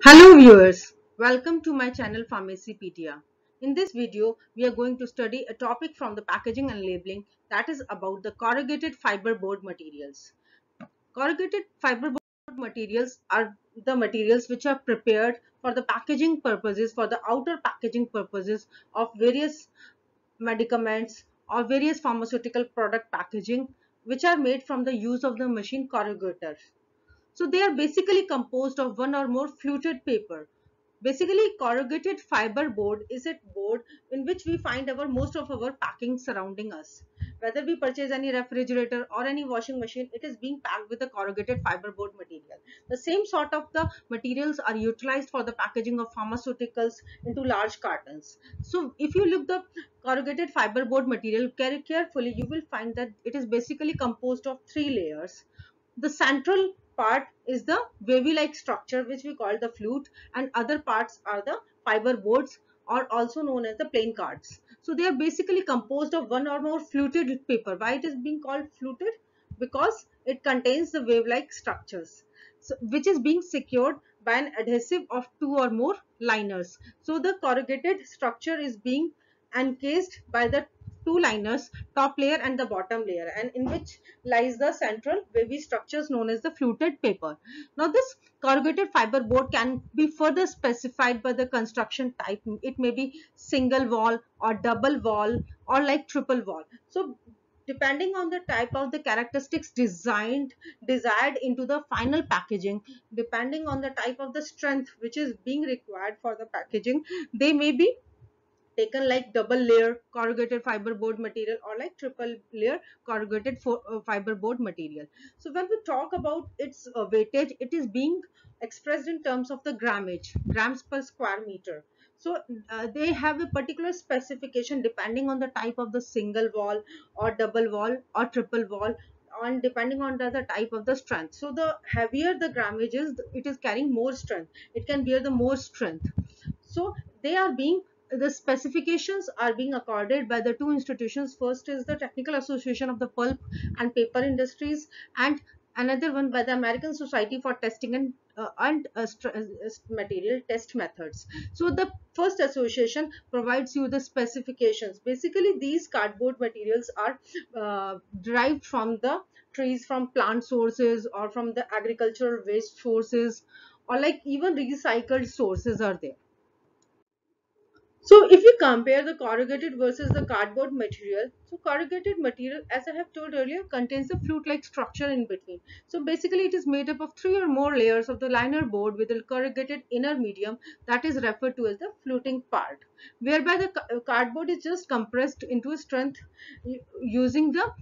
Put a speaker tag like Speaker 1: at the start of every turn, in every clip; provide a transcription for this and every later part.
Speaker 1: Hello viewers, welcome to my channel Pharmacypedia. In this video, we are going to study a topic from the packaging and labeling, that is about the corrugated fiber board materials. Corrugated fiber board materials are the materials which are prepared for the packaging purposes, for the outer packaging purposes of various medicaments or various pharmaceutical product packaging, which are made from the use of the machine corrugator. So they are basically composed of one or more fluted paper. Basically, corrugated fiber board is a board in which we find our most of our packing surrounding us. Whether we purchase any refrigerator or any washing machine, it is being packed with a corrugated fiber board material. The same sort of the materials are utilized for the packaging of pharmaceuticals into large cartons. So if you look the corrugated fiber board material carefully, you will find that it is basically composed of three layers. The central part is the wavy like structure which we call the flute, and other parts are the fiber boards, or also known as the plain cards. So they are basically composed of one or more fluted paper. Why it is being called fluted? Because it contains the wave like structures, so, which is being secured by an adhesive of two or more liners. So the corrugated structure is being encased by the two liners, top layer and the bottom layer, and in which lies the central wavy structures known as the fluted paper. Now this corrugated fiber board can be further specified by the construction type. It may be single wall or double wall or like triple wall. So depending on the type of the characteristics desired into the final packaging, depending on the type of the strength which is being required for the packaging, they may be taken like double layer corrugated fiber board material or like triple layer corrugated fiber board material. So when we talk about its weightage, it is being expressed in terms of the grammage, grams per square meter. So they have a particular specification depending on the type of the single wall or double wall or triple wall, and depending on the type of the strength. So the heavier the grammage is, it is carrying more strength, it can bear the more strength. So they are being, the specifications are being accorded by the two institutions. First is the Technical Association of the Pulp and Paper Industries, and another one by the American Society for Testing and Material Test Methods. So the first association provides you the specifications. Basically these cardboard materials are derived from the trees, from plant sources, or from the agricultural waste sources, or like even recycled sources are there. So if we compare the corrugated versus the cardboard material, so corrugated material, as I have told earlier, contains a flute-like structure in between. So basically it is made up of three or more layers of the liner board with a corrugated inner medium that is referred to as the fluting part, whereby the cardboard is just compressed into a strength using the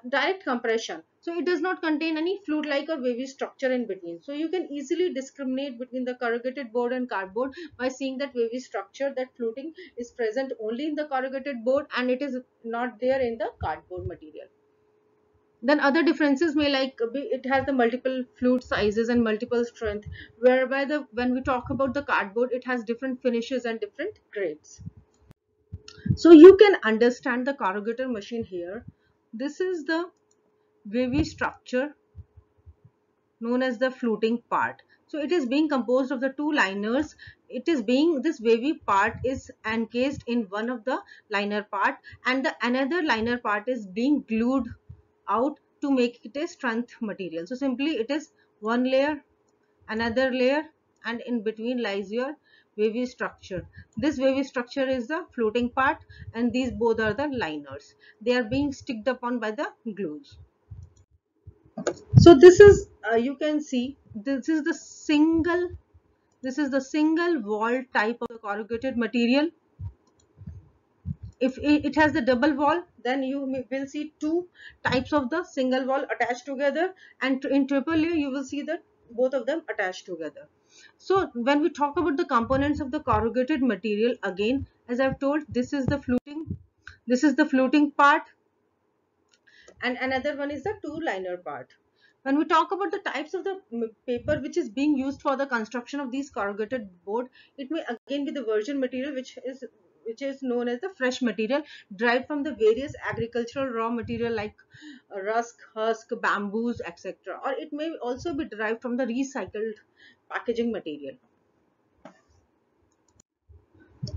Speaker 1: direct compression. So it does not contain any flute-like or wavy structure in between. So you can easily discriminate between the corrugated board and cardboard by seeing that wavy structure, that fluting is present only in the corrugated board and it is not there in the cardboard material. Then other differences may like be, it has the multiple flute sizes and multiple strength, whereby the when we talk about the cardboard, it has different finishes and different grades. So you can understand the corrugator machine here. This is the wavy structure known as the fluting part. So it is being composed of the two liners. It is being, this wavy part is encased in one of the liner part, and the another liner part is being glued out to make it a strength material. So simply it is one layer, another layer, and in between lies your wavy structure. This wavy structure is the floating part, and these both are the liners. They are being sticked upon by the glues. So this is you can see this is the single wall type of the corrugated material. If it has the double wall, then you will see two types of the single wall attached together, and in triple layer you will see that both of them attached together. So when we talk about the components of the corrugated material, again as I've told, this is the fluting part, and another one is the two liner part. When we talk about the types of the paper which is being used for the construction of these corrugated board, it may again be the virgin material, which is known as the fresh material derived from the various agricultural raw material like rusk, husk, bamboos, etc. Or it may also be derived from the recycled packaging material.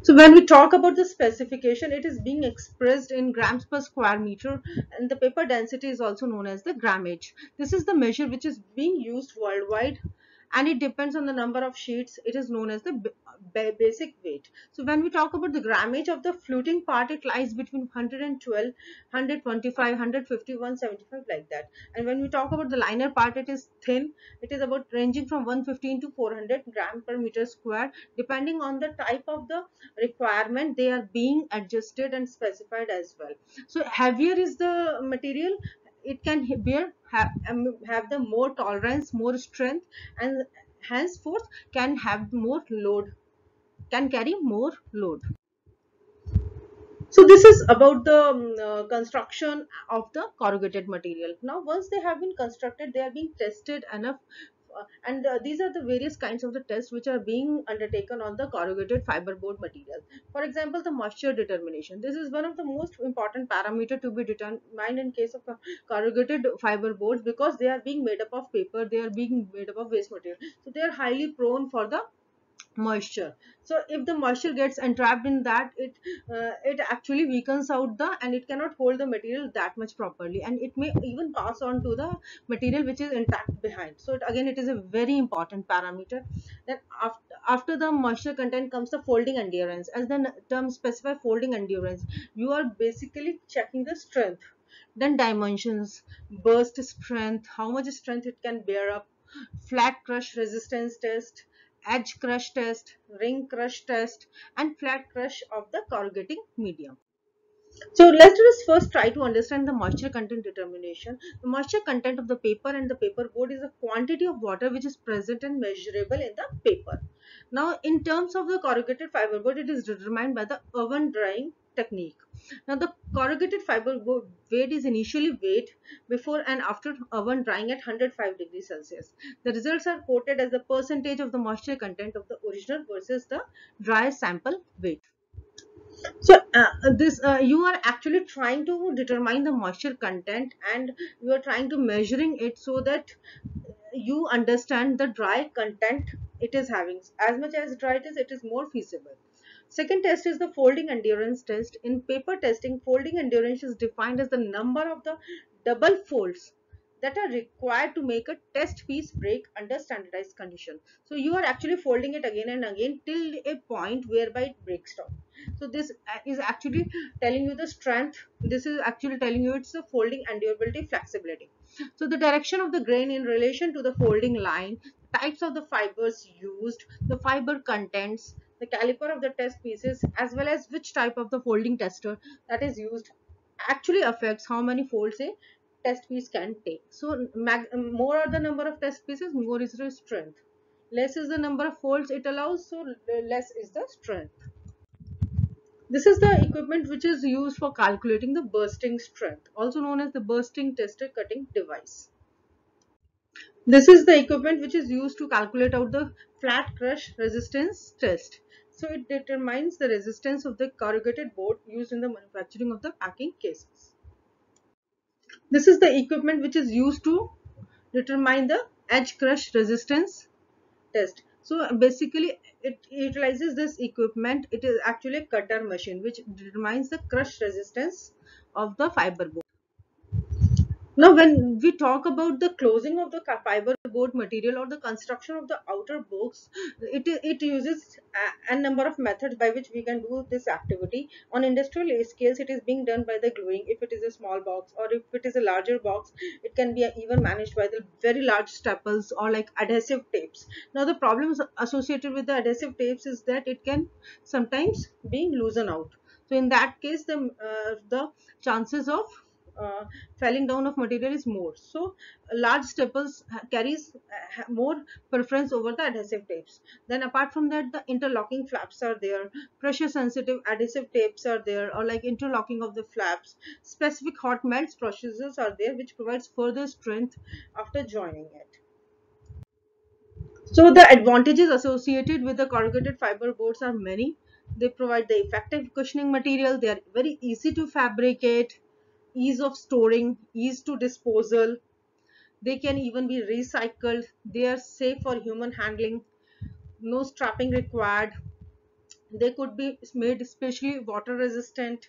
Speaker 1: So when we talk about the specification, it is being expressed in grams per square meter, and the paper density is also known as the grammage. This is the measure which is being used worldwide, and it depends on the number of sheets. It is known as the basic weight. So when we talk about the grammage of the fluting part, it lies between 112, 125, 150, 175, like that. And when we talk about the liner part, it is thin. It is about ranging from 115 to 400 gram per meter square, depending on the type of the requirement. They are being adjusted and specified as well. So heavier is the material, it can bear have the more tolerance, more strength, and henceforth can have more load, can carry more load. So this is about the construction of the corrugated material. Now once they have been constructed, they are being tested enough, and these are the various kinds of the tests which are being undertaken on the corrugated fiberboard material. For example, the moisture determination. This is one of the most important parameter to be determined in case of corrugated fiberboards, because they are being made up of paper, they are being made up of waste material, so they are highly prone for the moisture. So if the moisture gets entrapped in that, it actually weakens out the, and it cannot hold the material that much properly, and it may even pass on to the material which is intact behind. So again, it is a very important parameter. Then after the moisture content comes the folding endurance. As the term specify, folding endurance, you are basically checking the strength. Then dimensions, burst strength, how much strength it can bear up, flat crush resistance test, edge crush test, ring crush test, and flat crush of the corrugating medium. So let us first try to understand the moisture content determination. The moisture content of the paper and the paper board is a quantity of water which is present and measurable in the paper. Now, in terms of the corrugated fiber board, it is determined by the oven drying technique. Now, the corrugated fiber board weight is initially weighed before and after oven drying at 105 degrees Celsius. The results are quoted as the percentage of the moisture content of the original versus the dry sample weight. So this you are actually trying to determine the moisture content, and you are trying to measuring it so that you understand the dry content it is having. As much as dry it is more feasible. Second test is the folding endurance test. In paper testing, folding endurance is defined as the number of the double folds that are required to make a test piece break under standardized condition. So you are actually folding it again and again till a point whereby it breaks down. So this is actually telling you the strength. This is actually telling you it's a folding endurability, flexibility. So the direction of the grain in relation to the folding line, types of the fibers used, the fiber contents, the caliper of the test pieces, as well as which type of the folding tester that is used, actually affects how many folds a test piece can take. So more are the number of test pieces, more is the strength. Less is the number of folds it allows, so less is the strength. This is the equipment which is used for calculating the bursting strength, also known as the bursting tester cutting device. This is the equipment which is used to calculate out the flat crush resistance test. So it determines the resistance of the corrugated board used in the manufacturing of the packing cases. This is the equipment which is used to determine the edge crush resistance test. So basically it utilizes this equipment. It is actually a cutter machine which determines the crush resistance of the fiber board. Now, when we talk about the closing of the fiber board material or the construction of the outer box, it uses a number of methods by which we can do this activity. On industrial scales, it is being done by the gluing. If it is a small box, or if it is a larger box, it can be even managed by the very large staples or like adhesive tapes. Now, the problems associated with the adhesive tapes is that it can sometimes be loosen out. So in that case, the chances of falling down of material is more. So large staples carries more preference over the adhesive tapes. Then apart from that, the interlocking flaps are there, pressure sensitive adhesive tapes are there, or like interlocking of the flaps. Specific hot melts procedures are there which provides further strength after joining it. So the advantages associated with the corrugated fiber boards are many. They provide the effective cushioning material. They are very easy to fabricate, ease of storing, ease to disposal. They can even be recycled. They are safe for human handling. No strapping required. They could be made especially water resistant.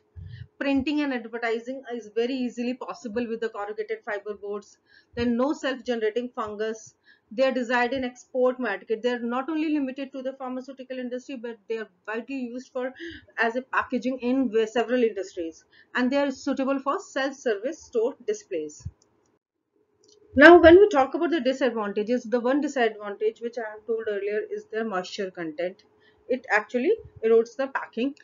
Speaker 1: Printing and advertising is very easily possible with the corrugated fiber boards. Then no self-generating fungus. They are designed in export market. They are not only limited to the pharmaceutical industry, but they are widely used for as a packaging in several industries, and they are suitable for self-service store displays. Now, when we talk about the disadvantages, the one disadvantage which I have told earlier is their moisture content. It actually erodes the packing.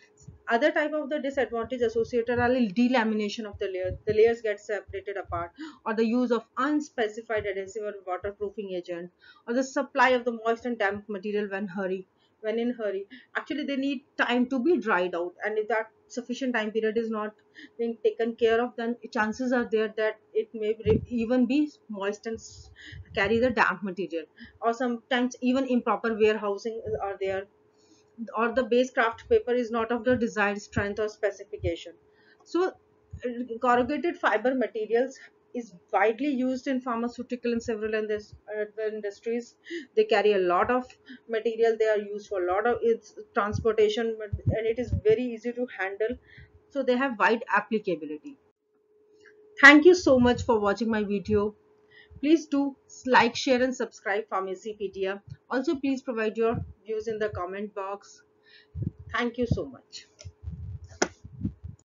Speaker 1: Other type of the disadvantage associated are delamination of the layer. The layers get separated apart, or the use of unspecified adhesive or waterproofing agent, or the supply of the moist and damp material when in hurry. Actually, they need time to be dried out, and if that sufficient time period is not being taken care of, then chances are there that it may even be moist and carry the damp material, or sometimes even improper warehousing are there, or the base craft paper is not of the desired strength or specification. So corrugated fiber materials is widely used in pharmaceutical and several industries. They carry a lot of material. They are used for a lot of its transportation, and it is very easy to handle, so they have wide applicability. Thank you so much for watching my video. Please do like, share and subscribe Pharmacypedia. Also, please provide your views in the comment box. Thank you so much.